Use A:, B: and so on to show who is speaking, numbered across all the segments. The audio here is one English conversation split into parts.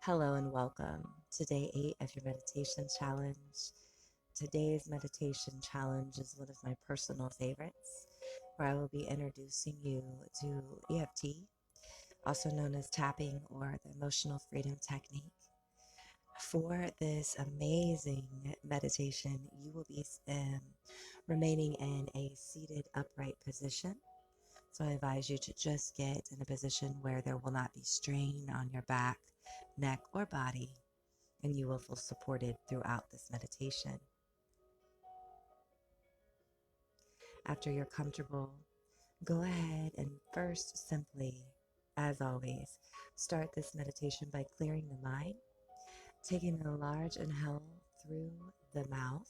A: Hello and welcome to day 8 of your meditation challenge. Today's meditation challenge is one of my personal favorites, where I will be introducing you to EFT, also known as tapping or the emotional freedom technique. For this amazing meditation, you will be remaining in a seated upright position. So I advise you to just get in a position where there will not be strain on your back, neck, or body, and you will feel supported throughout this meditation. After you're comfortable, go ahead and first simply, as always, start this meditation by clearing the mind, taking a large inhale through the mouth,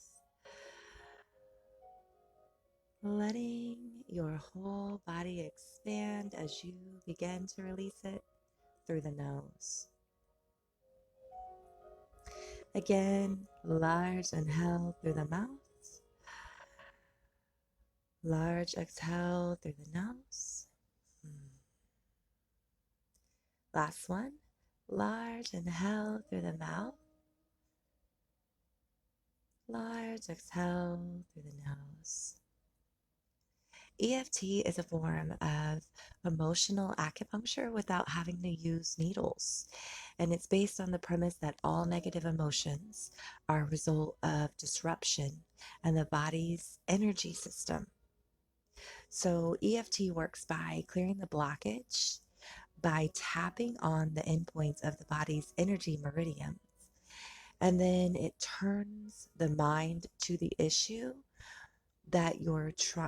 A: letting your whole body expand as you begin to release it through the nose. Again, large inhale through the mouth, large exhale through the nose. Last one, large inhale through the mouth, large exhale through the nose. EFT is a form of emotional acupuncture without having to use needles. And it's based on the premise that all negative emotions are a result of disruption in the body's energy system. So EFT works by clearing the blockage, by tapping on the endpoints of the body's energy meridians. And then it turns the mind to the issue that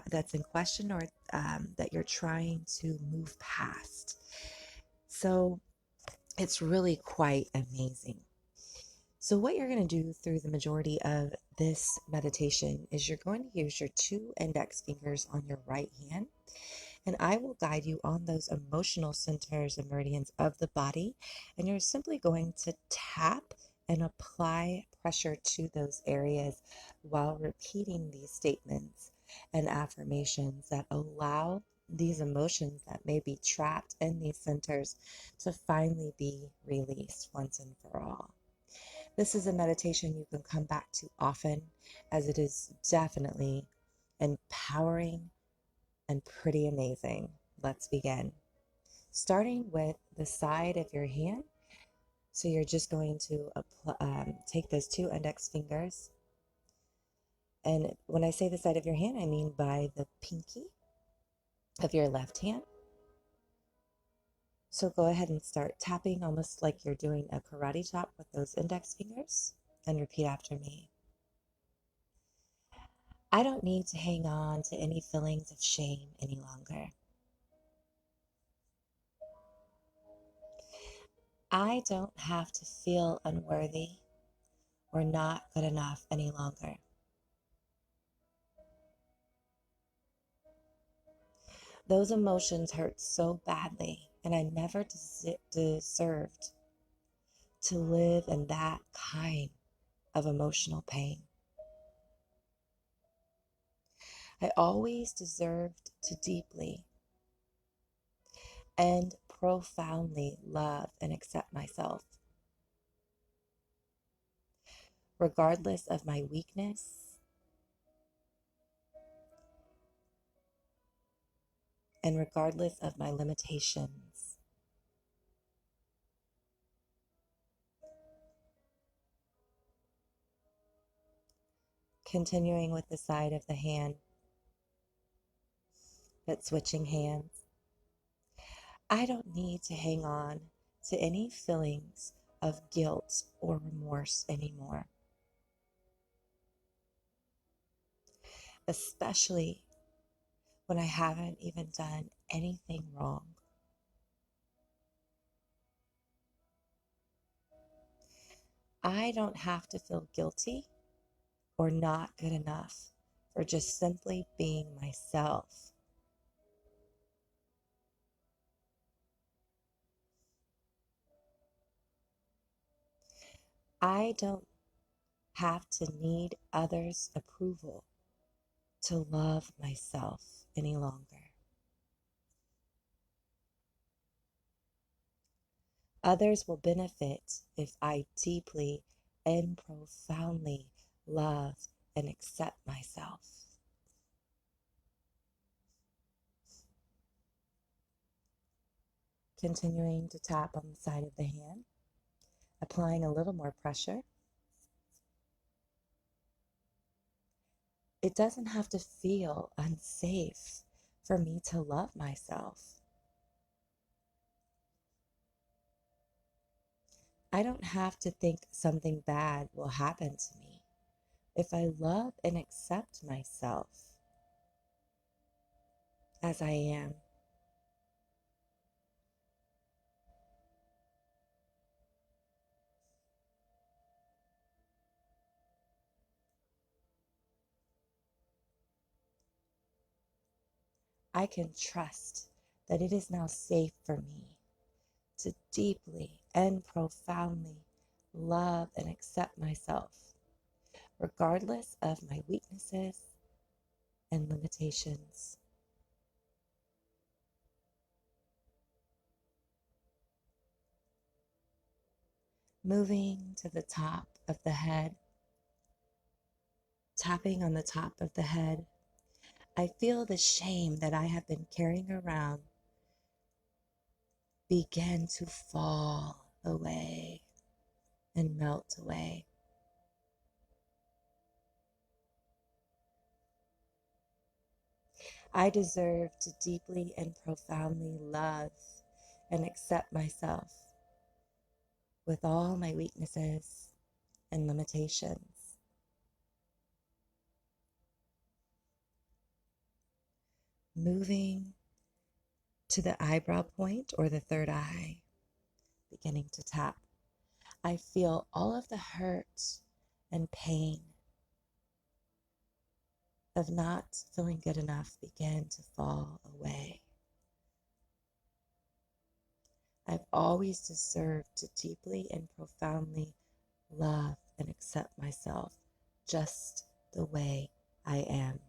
A: that's in question, or that you're trying to move past. So it's really quite amazing. So what you're going to do through the majority of this meditation is you're going to use your two index fingers on your right hand, and I will guide you on those emotional centers and meridians of the body, and you're simply going to tap and apply pressure to those areas while repeating these statements and affirmations that allow these emotions that may be trapped in these centers to finally be released once and for all. This is a meditation you can come back to often, as it is definitely empowering and pretty amazing. Let's begin. Starting with the side of your hand. So you're just going to take those two index fingers. And when I say the side of your hand, I mean by the pinky of your left hand. So go ahead and start tapping almost like you're doing a karate chop with those index fingers, and repeat after me. I don't need to hang on to any feelings of shame any longer. I don't have to feel unworthy or not good enough any longer. Those emotions hurt so badly, and I never deserved to live in that kind of emotional pain. I always deserved to deeply and profoundly love and accept myself, regardless of my weakness and regardless of my limitations. Continuing with the side of the hand, but switching hands. I don't need to hang on to any feelings of guilt or remorse anymore, especially when I haven't even done anything wrong. I don't have to feel guilty or not good enough for just simply being myself. I don't have to need others' approval to love myself any longer. Others will benefit if I deeply and profoundly love and accept myself. Continuing to tap on the side of the hand, applying a little more pressure. It doesn't have to feel unsafe for me to love myself. I don't have to think something bad will happen to me if I love and accept myself as I am. I can trust that it is now safe for me to deeply and profoundly love and accept myself, regardless of my weaknesses and limitations. Moving to the top of the head, tapping on the top of the head, I feel the shame that I have been carrying around begin to fall away and melt away. I deserve to deeply and profoundly love and accept myself with all my weaknesses and limitations. Moving to the eyebrow point or the third eye, beginning to tap. I feel all of the hurt and pain of not feeling good enough begin to fall away. I've always deserved to deeply and profoundly love and accept myself just the way I am.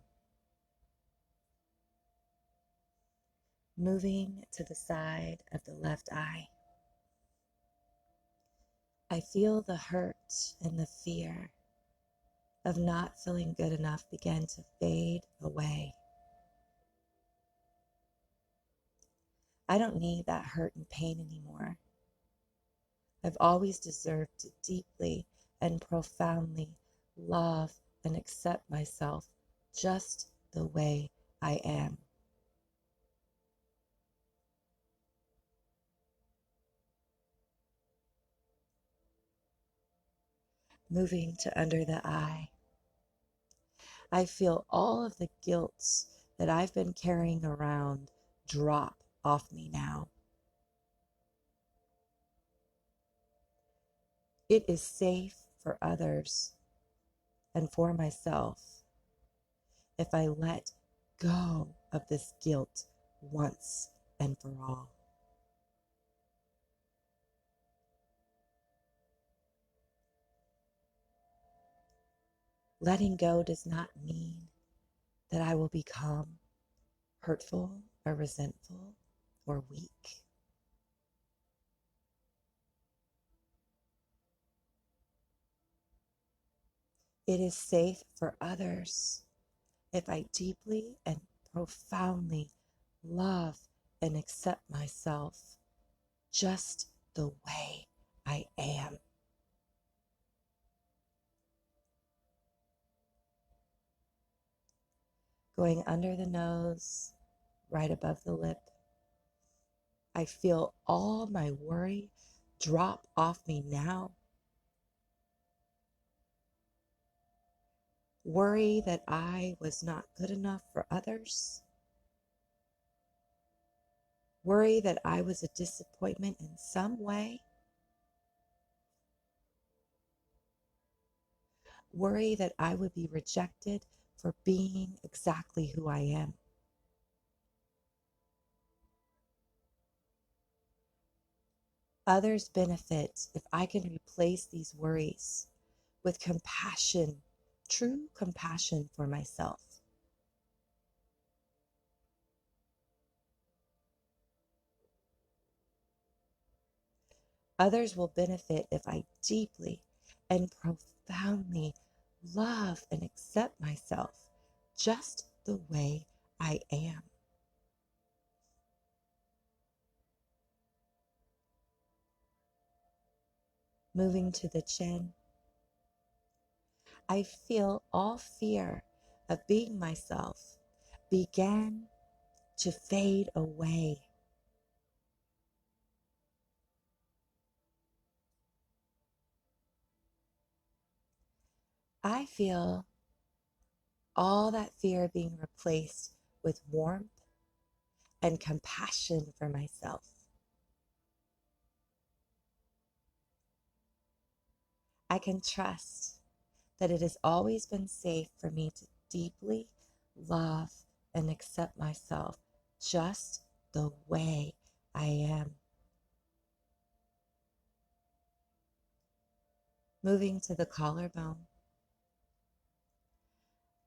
A: Moving to the side of the left eye, I feel the hurt and the fear of not feeling good enough begin to fade away. I don't need that hurt and pain anymore. I've always deserved to deeply and profoundly love and accept myself just the way I am. Moving to under the eye, I feel all of the guilt that I've been carrying around drop off me now. It is safe for others and for myself if I let go of this guilt once and for all. Letting go does not mean that I will become hurtful or resentful or weak. It is safe for others if I deeply and profoundly love and accept myself just the way I am. Going under the nose, right above the lip, I feel all my worry drop off me now. Worry that I was not good enough for others. Worry that I was a disappointment in some way. Worry that I would be rejected for being exactly who I am. Others benefit if I can replace these worries with compassion, true compassion for myself. Others will benefit if I deeply and profoundly love and accept myself just the way I am. Moving to the chin, I feel all fear of being myself began to fade away. I feel all that fear being replaced with warmth and compassion for myself. I can trust that it has always been safe for me to deeply love and accept myself just the way I am. Moving to the collarbone,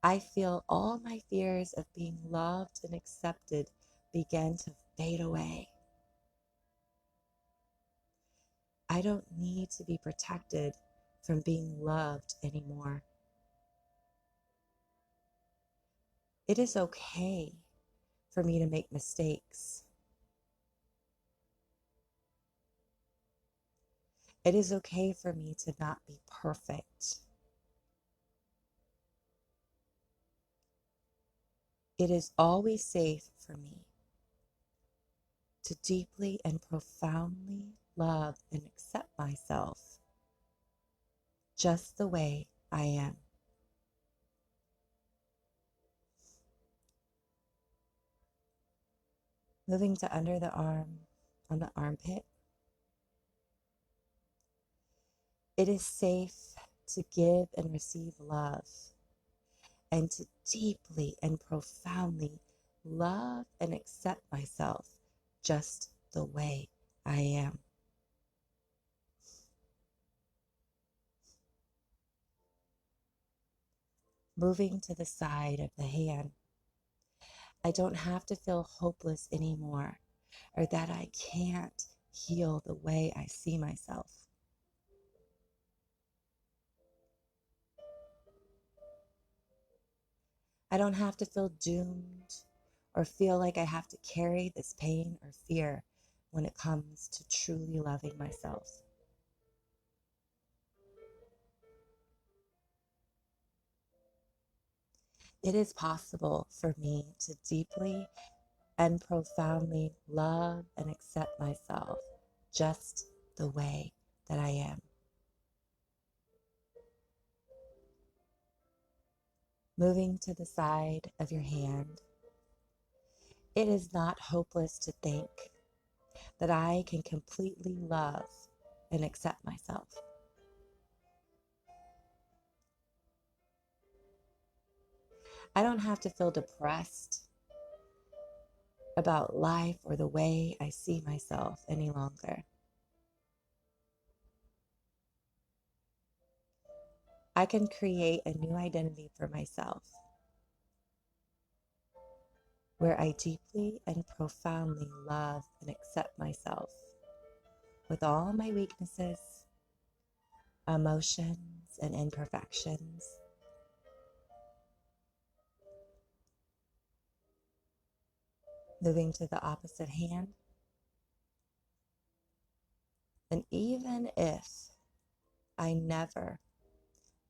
A: I feel all my fears of being loved and accepted begin to fade away. I don't need to be protected from being loved anymore. It is okay for me to make mistakes. It is okay for me to not be perfect. It is always safe for me to deeply and profoundly love and accept myself just the way I am. Moving to under the arm, on the armpit. It is safe to give and receive love and to deeply and profoundly love and accept myself just the way I am. Moving to the side of the hand. I don't have to feel hopeless anymore or that I can't heal the way I see myself. I don't have to feel doomed or feel like I have to carry this pain or fear when it comes to truly loving myself. It is possible for me to deeply and profoundly love and accept myself just the way that I am. Moving to the side of your hand, it is not hopeless to think that I can completely love and accept myself. I don't have to feel depressed about life or the way I see myself any longer. I can create a new identity for myself where I deeply and profoundly love and accept myself with all my weaknesses, emotions, and imperfections. Moving to the opposite hand. And even if I never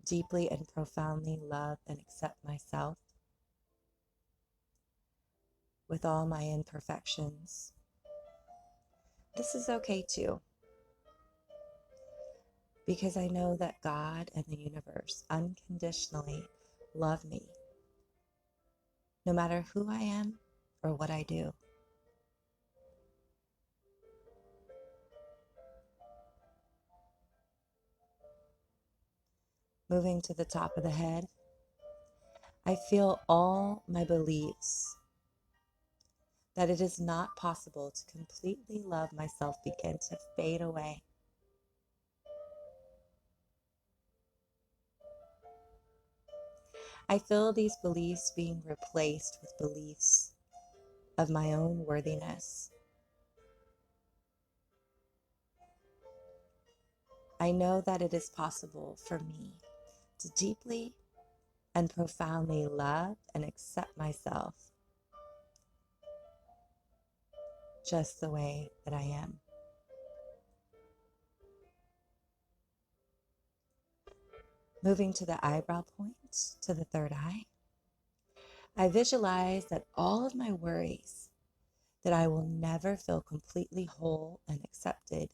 A: deeply and profoundly love and accept myself with all my imperfections, this is okay too, because I know that God and the universe unconditionally love me, no matter who I am or what I do. Moving to the top of the head, I feel all my beliefs that it is not possible to completely love myself begin to fade away. I feel these beliefs being replaced with beliefs of my own worthiness. I know that it is possible for me to deeply and profoundly love and accept myself just the way that I am. Moving to the eyebrow point, to the third eye, I visualize that all of my worries that I will never feel completely whole and accepted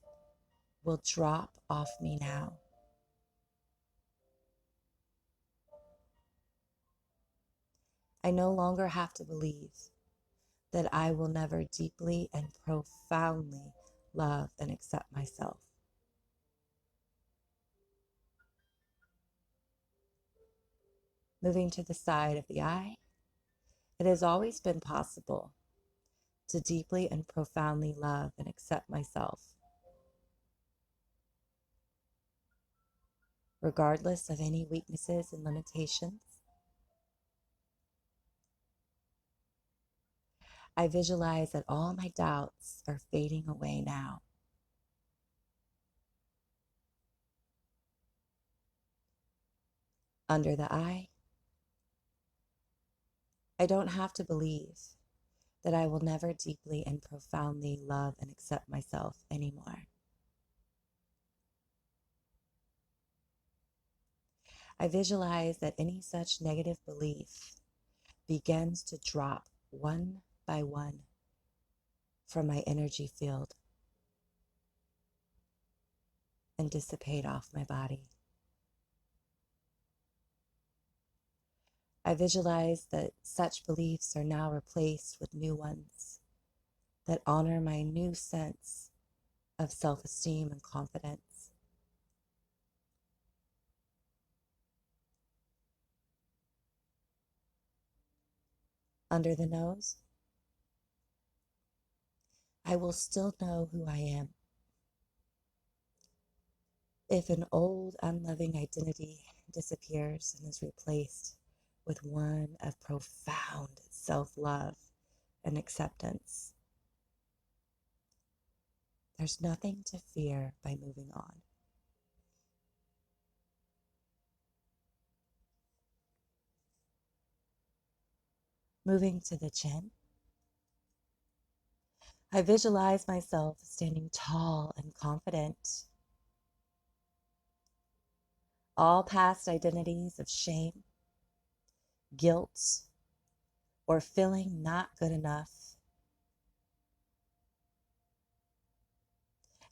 A: will drop off me now. I no longer have to believe that I will never deeply and profoundly love and accept myself. Moving to the side of the eye, it has always been possible to deeply and profoundly love and accept myself, regardless of any weaknesses and limitations. I visualize that all my doubts are fading away now. Under the eye, I don't have to believe that I will never deeply and profoundly love and accept myself anymore. I visualize that any such negative belief begins to drop one by one from my energy field and dissipate off my body. I visualize that such beliefs are now replaced with new ones that honor my new sense of self-esteem and confidence. Under the nose, I will still know who I am. If an old, unloving identity disappears and is replaced with one of profound self-love and acceptance, there's nothing to fear by moving on. Moving to the chin, I visualize myself standing tall and confident. All past identities of shame, guilt, or feeling not good enough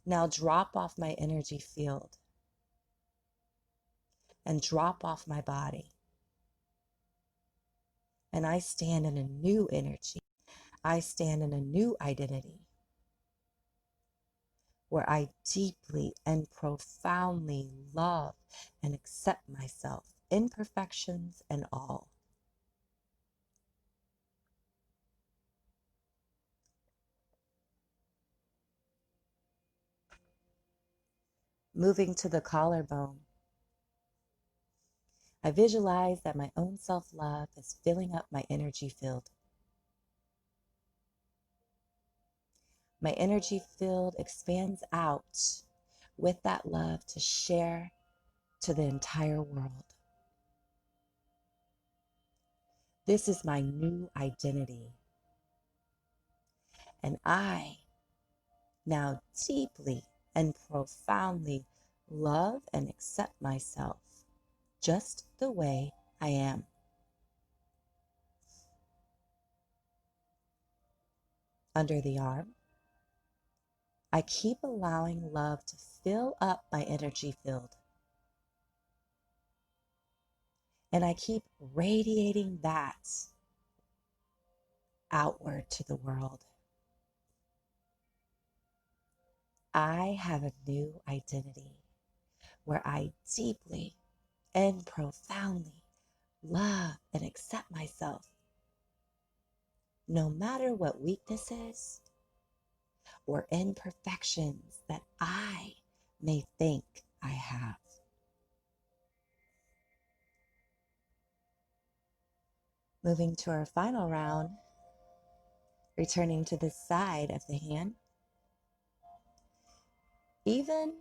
A: now drop off my energy field and drop off my body. And I stand in a new energy. I stand in a new identity where I deeply and profoundly love and accept myself, imperfections and all. Moving to the collarbone, I visualize that my own self-love is filling up my energy field. My energy field expands out with that love to share to the entire world. This is my new identity. And I now deeply and profoundly love and accept myself just the way I am. Under the arm, I keep allowing love to fill up my energy field. And I keep radiating that outward to the world. I have a new identity where I deeply and profoundly love and accept myself, no matter what weaknesses or imperfections that I may think I have. Moving to our final round, returning to the side of the hand. Even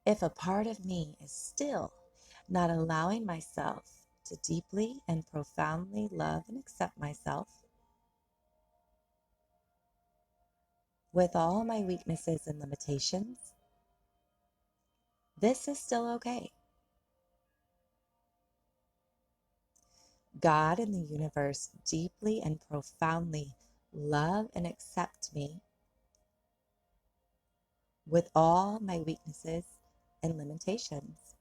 A: If a part of me is still not allowing myself to deeply and profoundly love and accept myself with all my weaknesses and limitations, this is still okay. God and the universe deeply and profoundly love and accept me with all my weaknesses and limitations.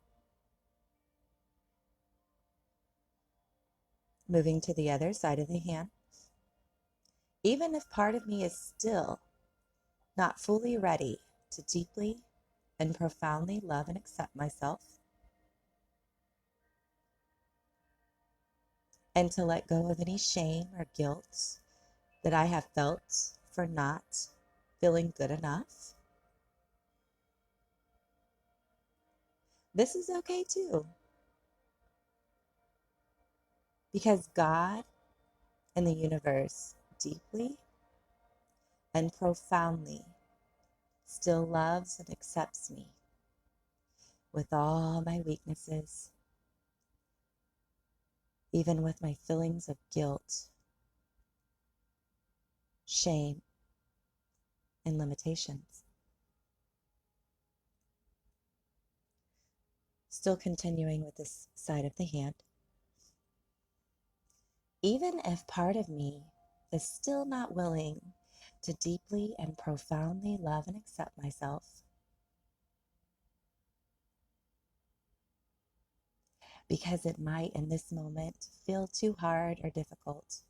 A: Moving to the other side of the hand, even if part of me is still not fully ready to deeply and profoundly love and accept myself, and to let go of any shame or guilt that I have felt for not feeling good enough, this is okay too. Because God and the universe deeply and profoundly still loves and accepts me with all my weaknesses, even with my feelings of guilt, shame, and limitations. Still continuing with this side of the hand, even if part of me is still not willing to deeply and profoundly love and accept myself, because it might in this moment feel too hard or difficult,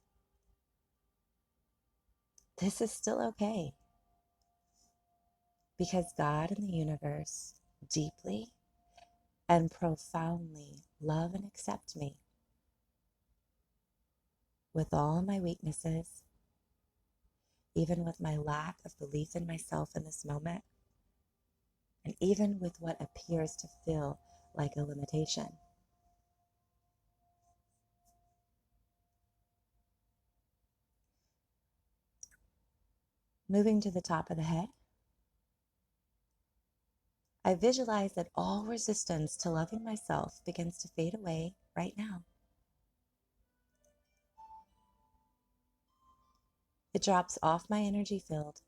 A: this is still okay. Because God and the universe deeply and profoundly love and accept me with all my weaknesses, even with my lack of belief in myself in this moment, and even with what appears to feel like a limitation. Moving to the top of the head, I visualize that all resistance to loving myself begins to fade away right now. It drops off my energy field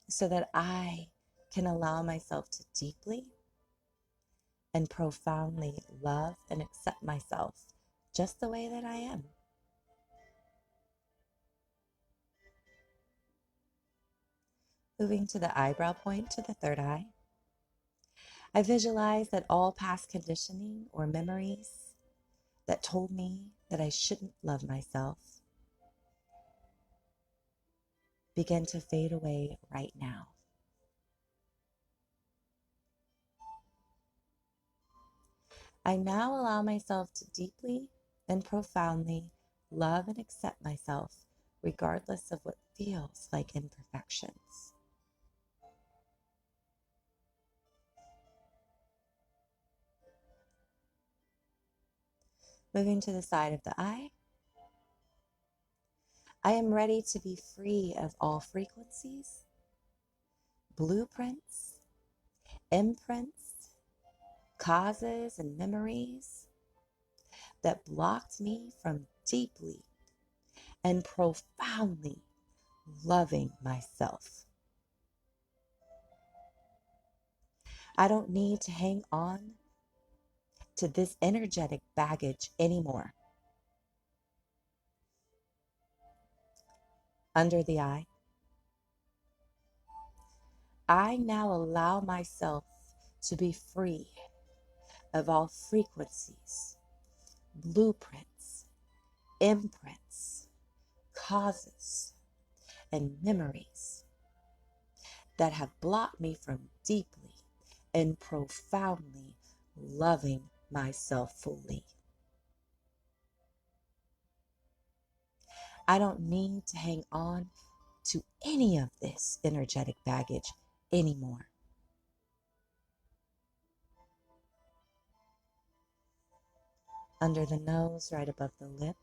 A: so that I can allow myself to deeply and profoundly love and accept myself just the way that I am. Moving to the eyebrow point to the third eye, I visualize that all past conditioning or memories that told me that I shouldn't love myself begin to fade away right now. I now allow myself to deeply and profoundly love and accept myself, regardless of what feels like imperfections. Moving to the side of the eye, I am ready to be free of all frequencies, blueprints, imprints, causes, and memories that blocked me from deeply and profoundly loving myself. I don't need to hang on to this energetic baggage anymore. Under the eye, I now allow myself to be free of all frequencies, blueprints, imprints, causes, and memories that have blocked me from deeply and profoundly loving myself fully. I don't need to hang on to any of this energetic baggage anymore. Under the nose, right above the lip,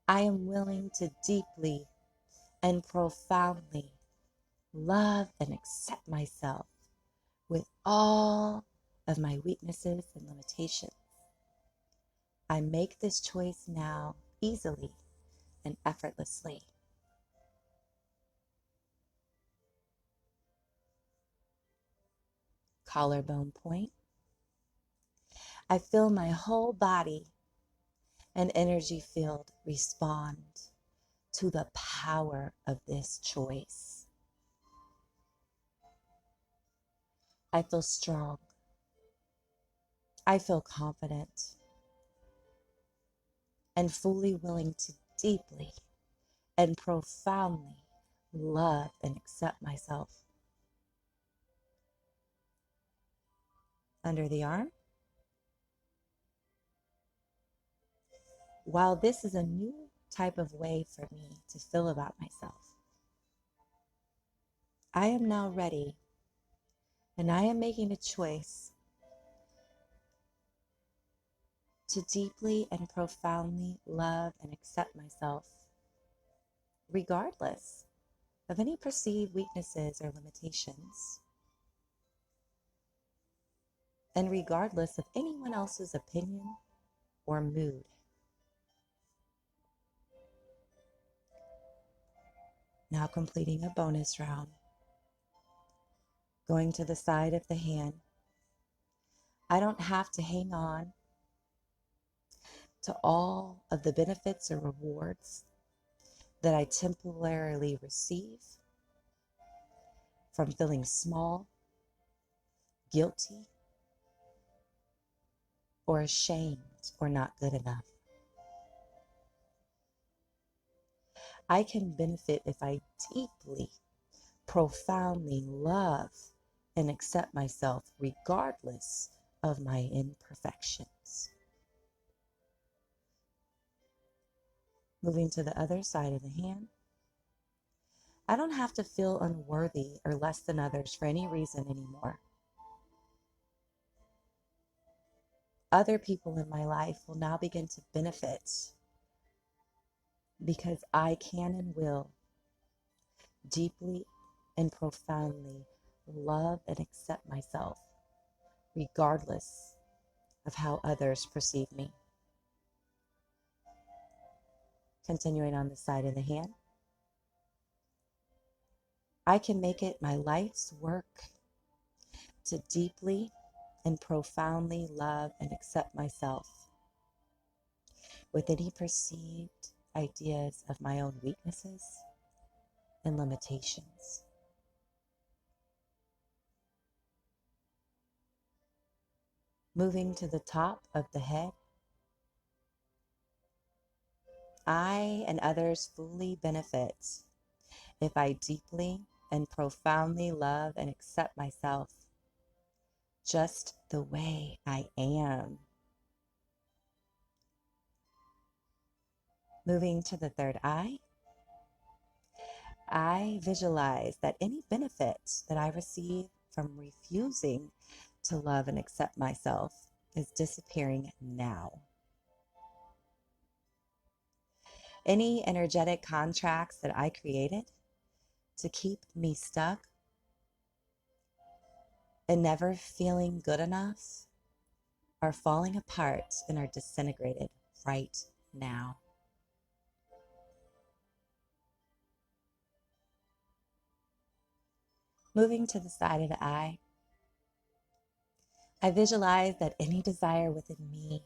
A: I am willing to deeply and profoundly love and accept myself with all of my weaknesses and limitations. I make this choice now easily and effortlessly. Collarbone point. I feel my whole body and energy field respond to the power of this choice. I feel strong. I feel confident and fully willing to deeply and profoundly love and accept myself. Under the arm. While this is a new type of way for me to feel about myself, I am now ready and I am making a choice to deeply and profoundly love and accept myself, regardless of any perceived weaknesses or limitations, and regardless of anyone else's opinion or mood. Now completing a bonus round. Going to the side of the hand. I don't have to hang on to all of the benefits or rewards that I temporarily receive from feeling small, guilty, or ashamed or not good enough. I can benefit if I deeply, profoundly love and accept myself regardless of my imperfections. Moving to the other side of the hand. I don't have to feel unworthy or less than others for any reason anymore. Other people in my life will now begin to benefit because I can and will deeply and profoundly love and accept myself, regardless of how others perceive me. Continuing on the side of the hand, I can make it my life's work to deeply and profoundly love and accept myself with any perceived ideas of my own weaknesses and limitations. Moving to the top of the head, I and others fully benefit if I deeply and profoundly love and accept myself just the way I am. Moving to the third eye, I visualize that any benefit that I receive from refusing to love and accept myself is disappearing now. Any energetic contracts that I created to keep me stuck and never feeling good enough are falling apart and are disintegrated right now. Moving to the side of the eye, I visualize that any desire within me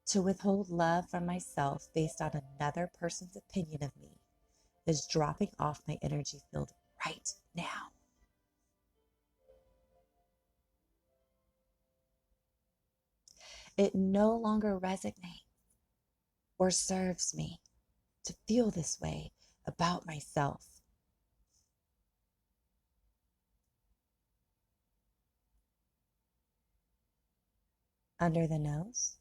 A: to withhold love from myself based on another person's opinion of me is dropping off my energy field right now. It no longer resonates or serves me to feel this way about myself. Under the nose,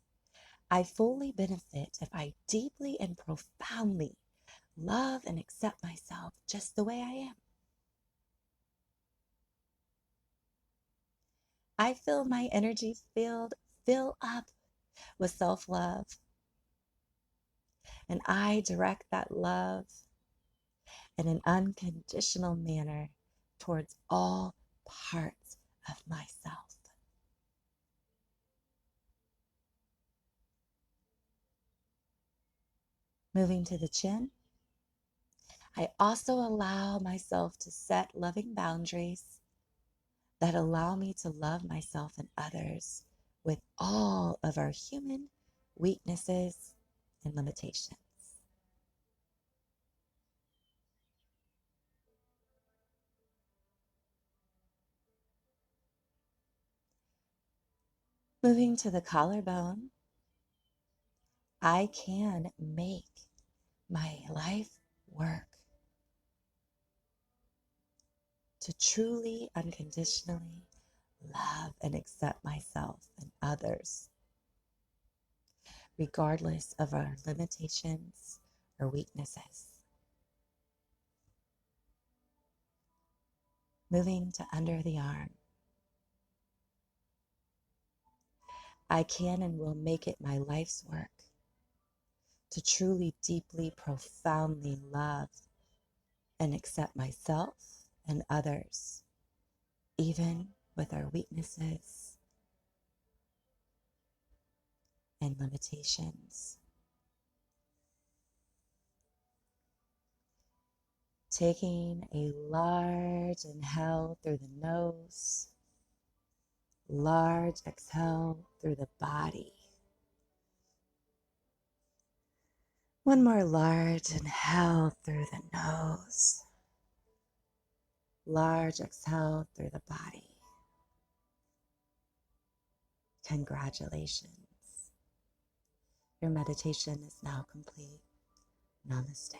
A: I fully benefit if I deeply and profoundly love and accept myself just the way I am. I feel my energy field fill up with self-love, and I direct that love in an unconditional manner towards all parts of myself. Moving to the chin, I also allow myself to set loving boundaries that allow me to love myself and others with all of our human weaknesses and limitations. Moving to the collarbone, I can make my life work to truly, unconditionally love and accept myself and others, regardless of our limitations or weaknesses. Moving to under the arm, I can and will make it my life's work to truly, deeply, profoundly love and accept myself and others, even with our weaknesses and limitations. Taking a large inhale through the nose, large exhale through the body. One more large inhale through the nose, large exhale through the body. Congratulations. Your meditation is now complete. Namaste.